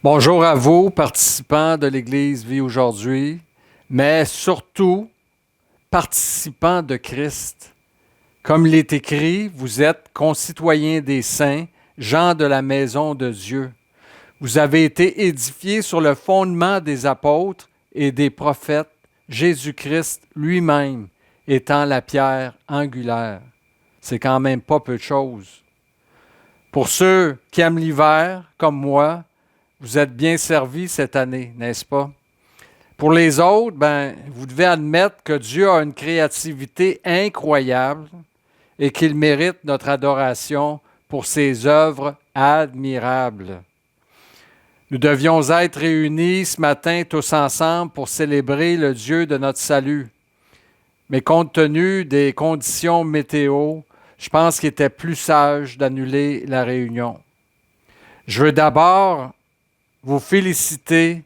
Bonjour à vous, participants de l'Église Vie aujourd'hui, mais surtout participants de Christ. Comme il est écrit, vous êtes concitoyens des saints, gens de la maison de Dieu. Vous avez été édifiés sur le fondement des apôtres et des prophètes, Jésus-Christ lui-même étant la pierre angulaire. C'est quand même pas peu de choses. Pour ceux qui aiment l'hiver, comme moi, vous êtes bien servis cette année, n'est-ce pas? Pour les autres, vous devez admettre que Dieu a une créativité incroyable et qu'il mérite notre adoration pour ses œuvres admirables. Nous devions être réunis ce matin tous ensemble pour célébrer le Dieu de notre salut. Mais compte tenu des conditions météo, je pense qu'il était plus sage d'annuler la réunion. Je veux d'abord vous féliciter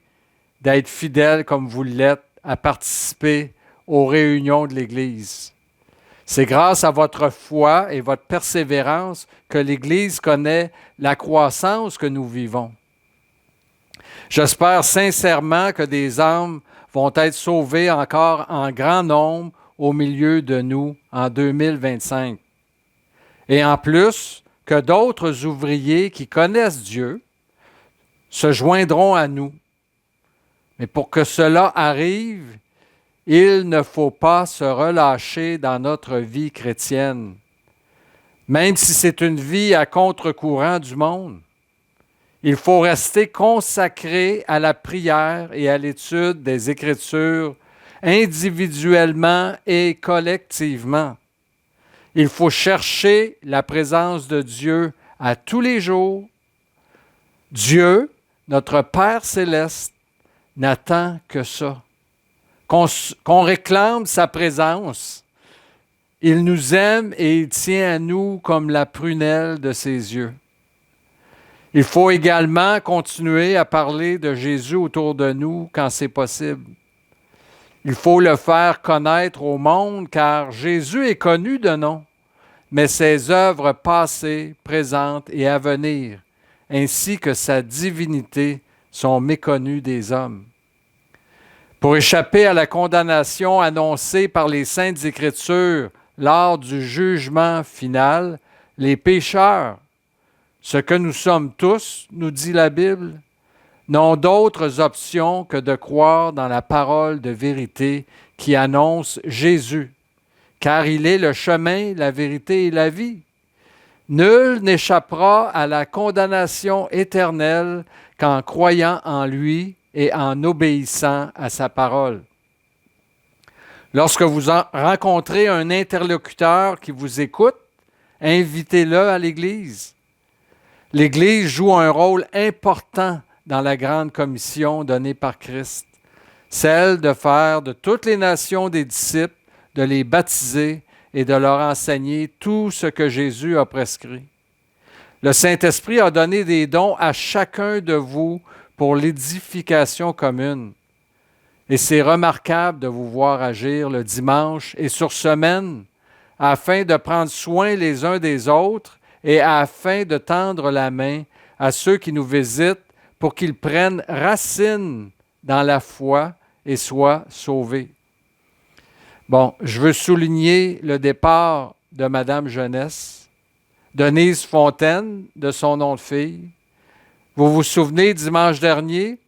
d'être fidèles comme vous l'êtes à participer aux réunions de l'Église. C'est grâce à votre foi et votre persévérance que l'Église connaît la croissance que nous vivons. J'espère sincèrement que des âmes vont être sauvées encore en grand nombre au milieu de nous en 2025. Et en plus, que d'autres ouvriers qui connaissent Dieu se joindront à nous. Mais pour que cela arrive, il ne faut pas se relâcher dans notre vie chrétienne, même si c'est une vie à contre-courant du monde. Il faut rester consacré à la prière et à l'étude des Écritures individuellement et collectivement. Il faut chercher la présence de Dieu à tous les jours. Dieu, notre Père céleste, n'attend que ça, qu'on réclame sa présence. Il nous aime et il tient à nous comme la prunelle de ses yeux. Il faut également continuer à parler de Jésus autour de nous quand c'est possible. Il faut le faire connaître au monde car Jésus est connu de nom, mais ses œuvres passées, présentes et à venir, ainsi que sa divinité, sont méconnues des hommes. Pour échapper à la condamnation annoncée par les Saintes Écritures lors du jugement final, les pécheurs, ce que nous sommes tous, nous dit la Bible, n'ont d'autres options que de croire dans la parole de vérité qui annonce Jésus, car il est le chemin, la vérité et la vie. Nul n'échappera à la condamnation éternelle qu'en croyant en lui et en obéissant à sa parole. Lorsque vous rencontrez un interlocuteur qui vous écoute, invitez-le à l'Église. L'Église joue un rôle important dans la grande commission donnée par Christ, celle de faire de toutes les nations des disciples, de les baptiser et de leur enseigner tout ce que Jésus a prescrit. Le Saint-Esprit a donné des dons à chacun de vous pour l'édification commune. Et c'est remarquable de vous voir agir le dimanche et sur semaine afin de prendre soin les uns des autres et afin de tendre la main à ceux qui nous visitent pour qu'ils prennent racine dans la foi et soient sauvés. Bon, je veux souligner le départ de Madame Jeunesse, Denise Fontaine, de son nom de fille. Vous vous souvenez, dimanche dernier,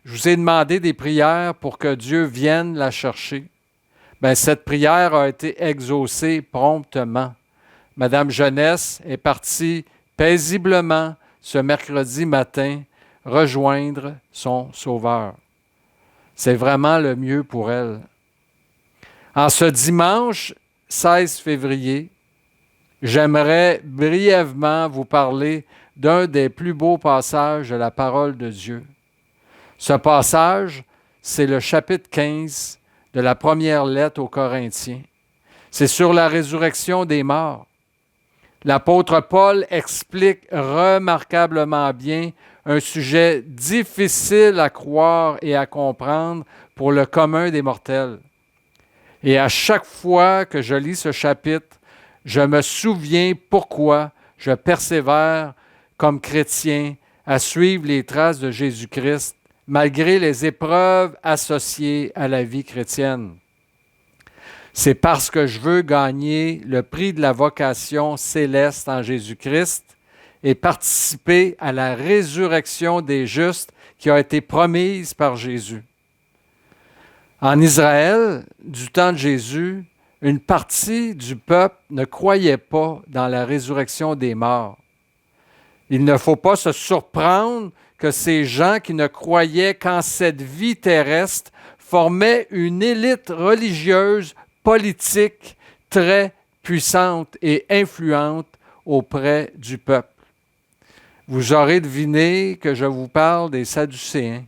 je vous ai demandé des prières pour que Dieu vienne la chercher. Cette prière a été exaucée promptement. Madame Jeunesse est partie paisiblement ce mercredi matin rejoindre son Sauveur. C'est vraiment le mieux pour elle. En ce dimanche 16 février, j'aimerais brièvement vous parler d'un des plus beaux passages de la parole de Dieu. Ce passage, c'est le chapitre 15 de la première lettre aux Corinthiens. C'est sur la résurrection des morts. L'apôtre Paul explique remarquablement bien un sujet difficile à croire et à comprendre pour le commun des mortels. Et à chaque fois que je lis ce chapitre, je me souviens pourquoi je persévère comme chrétien à suivre les traces de Jésus-Christ, malgré les épreuves associées à la vie chrétienne. C'est parce que je veux gagner le prix de la vocation céleste en Jésus-Christ et participer à la résurrection des justes qui a été promise par Jésus. En Israël, du temps de Jésus, une partie du peuple ne croyait pas dans la résurrection des morts. Il ne faut pas se surprendre que ces gens qui ne croyaient qu'en cette vie terrestre formaient une élite religieuse, politique, très puissante et influente auprès du peuple. Vous aurez deviné que je vous parle des Sadducéens.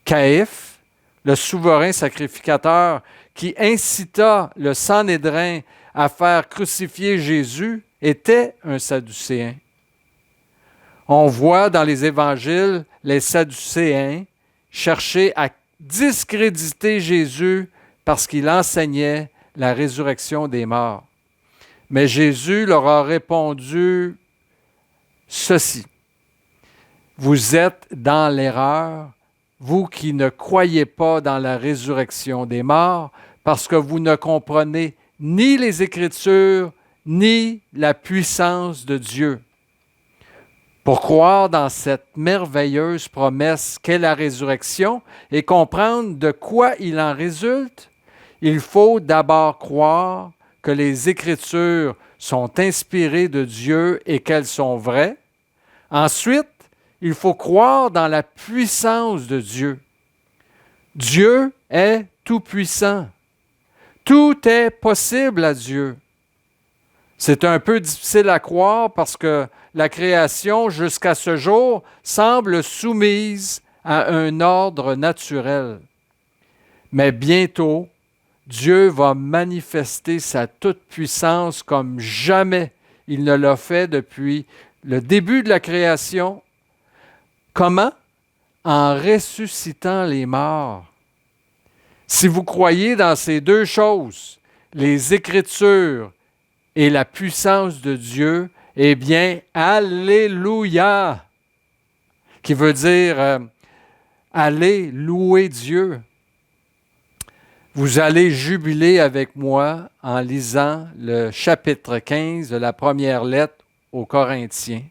Caïphe, le souverain sacrificateur qui incita le Sanhédrin à faire crucifier Jésus, était un Sadducéen. On voit dans les évangiles les Sadducéens chercher à discréditer Jésus parce qu'il enseignait la résurrection des morts. Mais Jésus leur a répondu ceci: vous êtes dans l'erreur, vous qui ne croyez pas dans la résurrection des morts, parce que vous ne comprenez ni les Écritures, ni la puissance de Dieu. Pour croire dans cette merveilleuse promesse qu'est la résurrection et comprendre de quoi il en résulte, il faut d'abord croire que les Écritures sont inspirées de Dieu et qu'elles sont vraies. Ensuite, il faut croire dans la puissance de Dieu. Dieu est tout-puissant. Tout est possible à Dieu. C'est un peu difficile à croire parce que la création, jusqu'à ce jour, semble soumise à un ordre naturel. Mais bientôt, Dieu va manifester sa toute-puissance comme jamais il ne l'a fait depuis le début de la création. Comment? En ressuscitant les morts. Si vous croyez dans ces deux choses, les Écritures et la puissance de Dieu, eh bien, Alléluia, qui veut dire allez louer Dieu. Vous allez jubiler avec moi en lisant le chapitre 15 de la première lettre aux Corinthiens.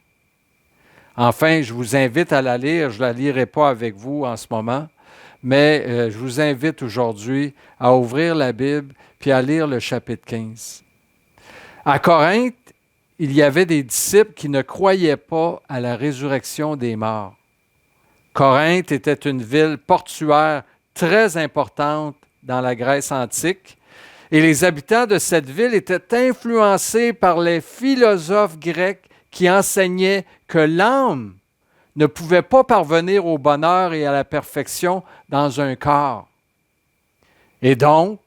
Enfin, je vous invite à la lire. Je ne la lirai pas avec vous en ce moment, mais je vous invite aujourd'hui à ouvrir la Bible puis à lire le chapitre 15. À Corinthe, il y avait des disciples qui ne croyaient pas à la résurrection des morts. Corinthe était une ville portuaire très importante dans la Grèce antique, et les habitants de cette ville étaient influencés par les philosophes grecs qui enseignaient que l'âme ne pouvait pas parvenir au bonheur et à la perfection dans un corps. Et donc,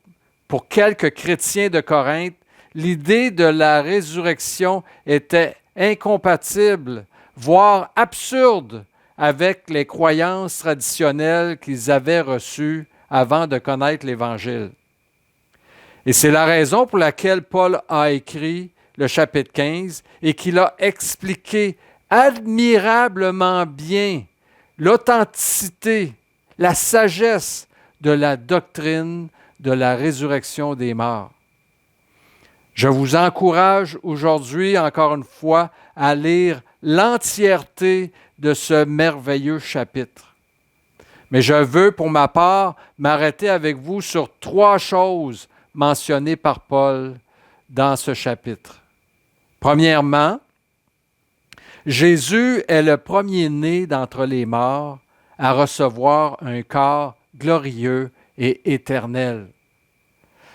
pour quelques chrétiens de Corinthe, l'idée de la résurrection était incompatible, voire absurde, avec les croyances traditionnelles qu'ils avaient reçues avant de connaître l'Évangile. Et c'est la raison pour laquelle Paul a écrit le chapitre 15 et qu'il a expliqué admirablement bien l'authenticité, la sagesse de la doctrine de la résurrection des morts. Je vous encourage aujourd'hui, encore une fois, à lire l'entièreté de ce merveilleux chapitre. Mais je veux, pour ma part, m'arrêter avec vous sur 3 choses mentionnées par Paul dans ce chapitre. Premièrement, Jésus est le premier-né d'entre les morts à recevoir un corps glorieux et éternel.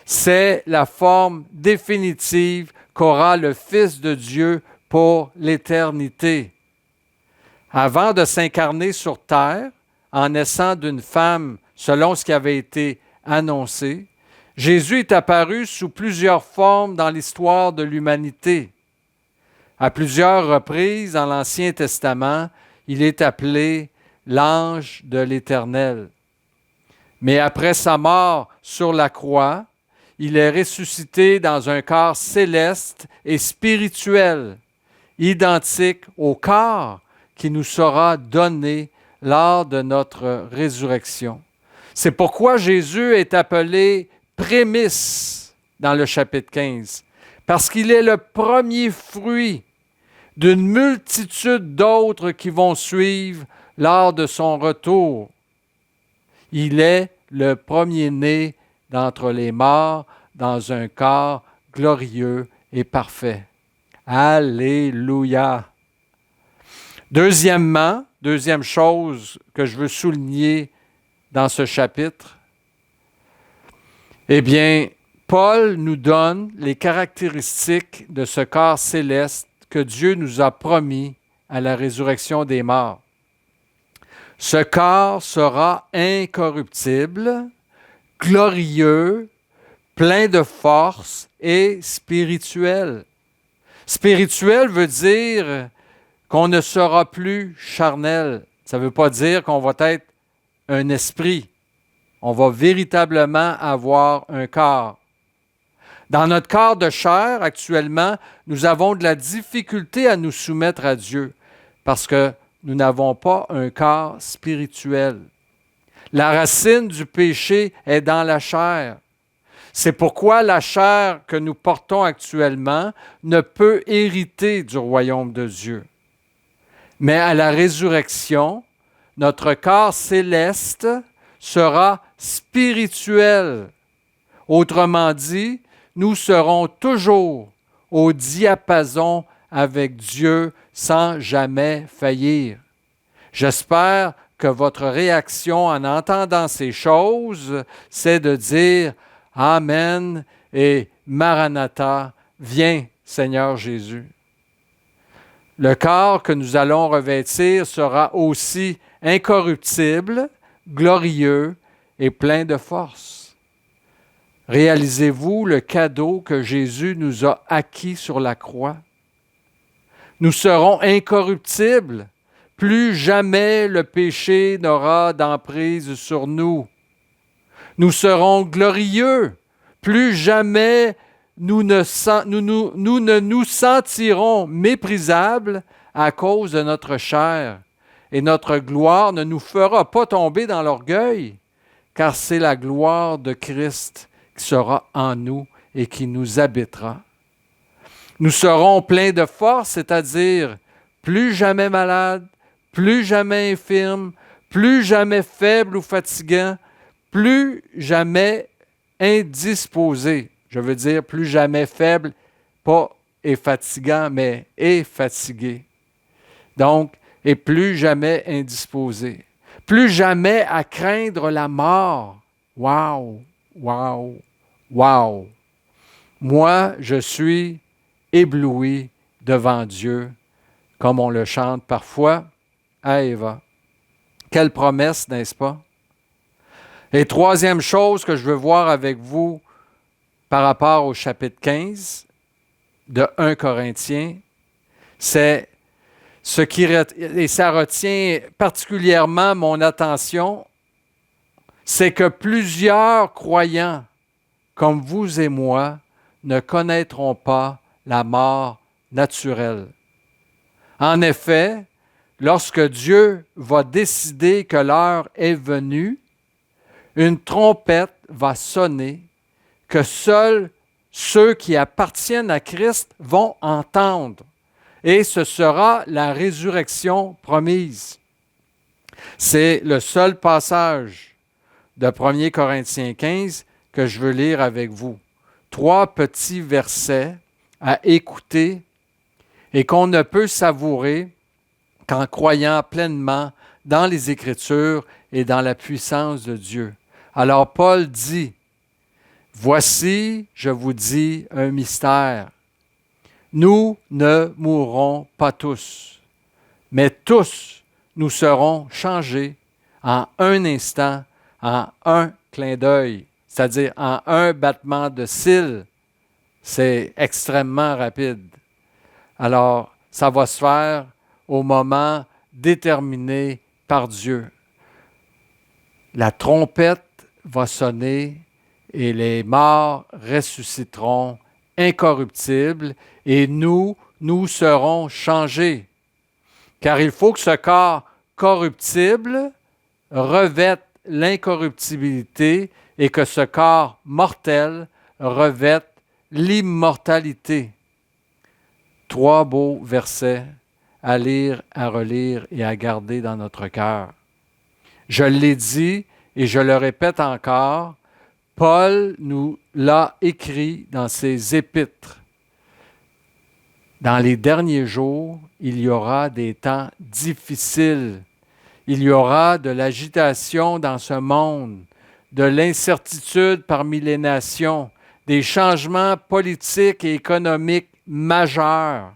C'est la forme définitive qu'aura le Fils de Dieu pour l'éternité. Avant de s'incarner sur terre, en naissant d'une femme selon ce qui avait été annoncé, Jésus est apparu sous plusieurs formes dans l'histoire de l'humanité. À plusieurs reprises dans l'Ancien Testament, il est appelé l'ange de l'Éternel. Mais après sa mort sur la croix, il est ressuscité dans un corps céleste et spirituel, identique au corps qui nous sera donné lors de notre résurrection. C'est pourquoi Jésus est appelé prémisse dans le chapitre 15, parce qu'il est le premier fruit d'une multitude d'autres qui vont suivre lors de son retour. Il est le premier-né d'entre les morts dans un corps glorieux et parfait. Alléluia! Deuxièmement, deuxième chose que je veux souligner dans ce chapitre, eh bien, Paul nous donne les caractéristiques de ce corps céleste que Dieu nous a promis à la résurrection des morts. Ce corps sera incorruptible, glorieux, plein de force et spirituel. Spirituel veut dire qu'on ne sera plus charnel. Ça ne veut pas dire qu'on va être un esprit. On va véritablement avoir un corps. Dans notre corps de chair, actuellement, nous avons de la difficulté à nous soumettre à Dieu parce que nous n'avons pas un corps spirituel. La racine du péché est dans la chair. C'est pourquoi la chair que nous portons actuellement ne peut hériter du royaume de Dieu. Mais à la résurrection, notre corps céleste sera spirituel. Autrement dit, nous serons toujours au diapason avec Dieu sans jamais faillir. J'espère que votre réaction en entendant ces choses, c'est de dire « Amen » et « Maranatha, viens Seigneur Jésus ». Le corps que nous allons revêtir sera aussi incorruptible, glorieux et plein de force. Réalisez-vous le cadeau que Jésus nous a acquis sur la croix? Nous serons incorruptibles. Plus jamais le péché n'aura d'emprise sur nous. Nous serons glorieux. Plus jamais nous ne nous sentirons méprisables à cause de notre chair. Et notre gloire ne nous fera pas tomber dans l'orgueil, car c'est la gloire de Christ qui sera en nous et qui nous habitera. Nous serons pleins de force, c'est-à-dire plus jamais malades, plus jamais infirmes, plus jamais faibles ou fatigants, plus jamais indisposés. Je veux dire plus jamais faibles, pas et fatigants, mais et fatigués. Donc, et plus jamais indisposés. Plus jamais à craindre la mort. Wow, wow, wow. Moi, je suis ébloui devant Dieu, comme on le chante parfois à Eva. Quelle promesse, n'est-ce pas? Et troisième chose que je veux voir avec vous par rapport au chapitre 15 de 1 Corinthiens, c'est ce qui, et ça retient particulièrement mon attention, c'est que plusieurs croyants, comme vous et moi, ne connaîtront pas la mort naturelle. En effet, lorsque Dieu va décider que l'heure est venue, une trompette va sonner que seuls ceux qui appartiennent à Christ vont entendre. Et ce sera la résurrection promise. C'est le seul passage de 1 Corinthiens 15 que je veux lire avec vous. 3 petits versets à écouter et qu'on ne peut savourer qu'en croyant pleinement dans les Écritures et dans la puissance de Dieu. Alors Paul dit, « Voici, je vous dis un mystère. Nous ne mourrons pas tous, mais tous nous serons changés en un instant, en un clin d'œil, c'est-à-dire en un battement de cils. C'est extrêmement rapide. Alors, ça va se faire au moment déterminé par Dieu. La trompette va sonner et les morts ressusciteront incorruptibles et nous serons changés. Car il faut que ce corps corruptible revête l'incorruptibilité et que ce corps mortel revête l'immortalité. 3 beaux versets à lire, à relire et à garder dans notre cœur. Je l'ai dit et je le répète encore, Paul nous l'a écrit dans ses épîtres. Dans les derniers jours, il y aura des temps difficiles. Il y aura de l'agitation dans ce monde, de l'incertitude parmi les nations, des changements politiques et économiques majeurs,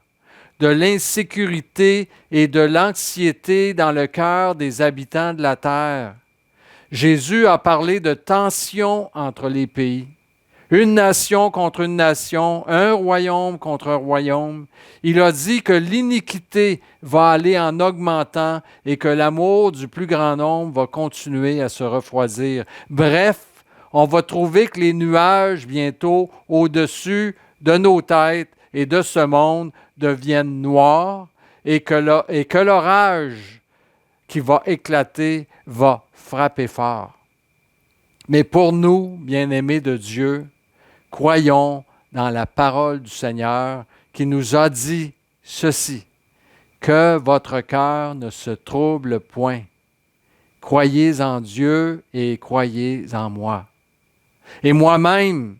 de l'insécurité et de l'anxiété dans le cœur des habitants de la terre. Jésus a parlé de tensions entre les pays. Une nation contre une nation, un royaume contre un royaume. Il a dit que l'iniquité va aller en augmentant et que l'amour du plus grand nombre va continuer à se refroidir. Bref, on va trouver que les nuages bientôt au-dessus de nos têtes et de ce monde deviennent noirs et que l'orage qui va éclater va frapper fort. Mais pour nous, bien-aimés de Dieu, croyons dans la parole du Seigneur qui nous a dit ceci, que votre cœur ne se trouble point. Croyez en Dieu et croyez en moi. Et moi-même,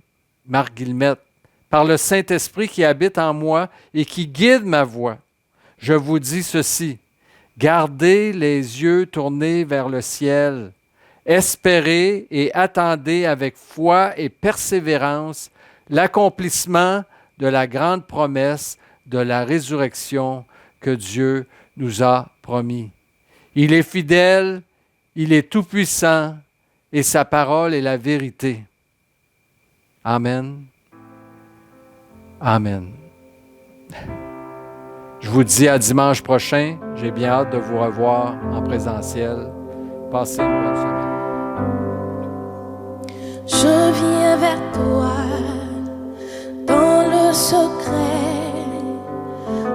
Marc Guillemette, par le Saint-Esprit qui habite en moi et qui guide ma voix, je vous dis ceci, gardez les yeux tournés vers le ciel, espérez et attendez avec foi et persévérance l'accomplissement de la grande promesse de la résurrection que Dieu nous a promis. Il est fidèle, il est tout-puissant et sa parole est la vérité. Amen. Amen. Je vous dis à dimanche prochain. J'ai bien hâte de vous revoir en présentiel. Passez une bonne semaine. Je viens vers toi dans le secret,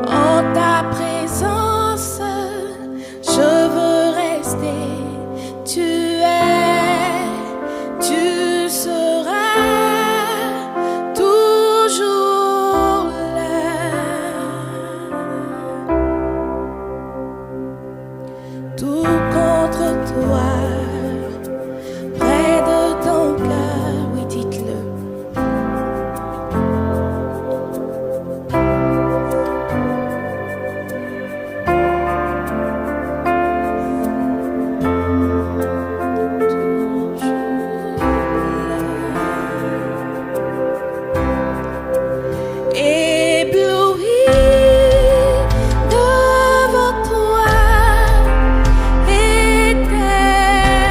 en ta présence, je veux rester. Tu seras toujours là. Tout contre toi. Devant toi, éternel.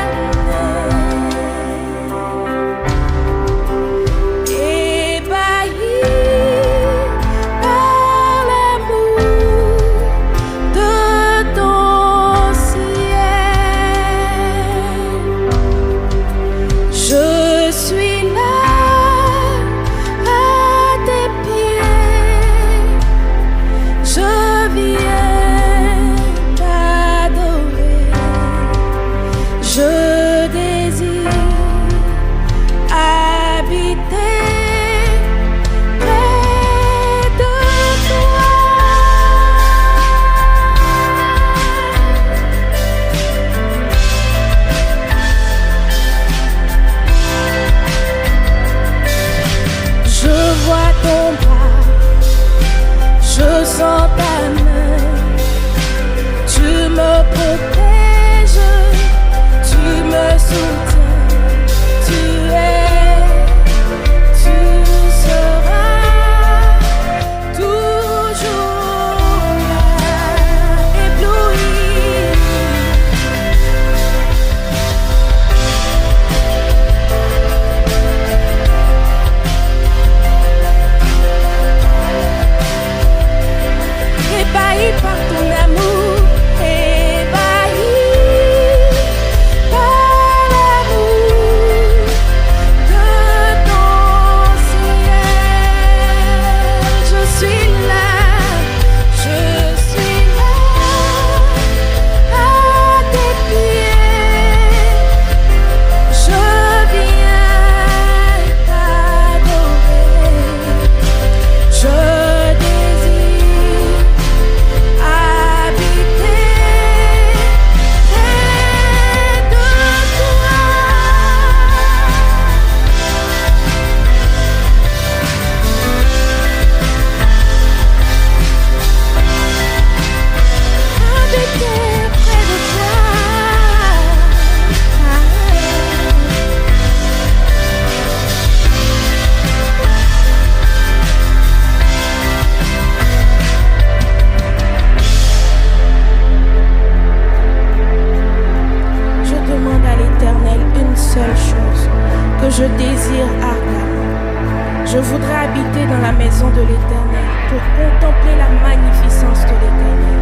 je désire ardemment. Je voudrais habiter dans la maison de l'Éternel pour contempler la magnificence de l'Éternel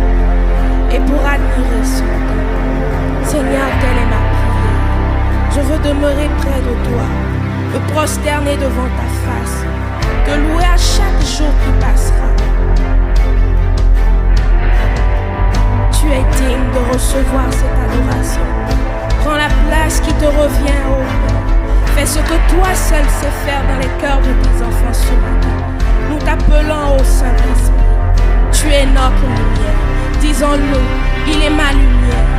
et pour admirer son nom. Seigneur, telle est ma prière. Je veux demeurer près de toi, me prosterner devant ta face, te louer à chaque jour qui passera. Tu es digne de recevoir cette adoration. Prends la place qui te revient, ô Père. Fais ce que toi seul sais faire dans les cœurs de tes enfants ce matin. Nous t'appelons au Saint-Esprit. Tu es notre lumière. Disons-le, il est ma lumière.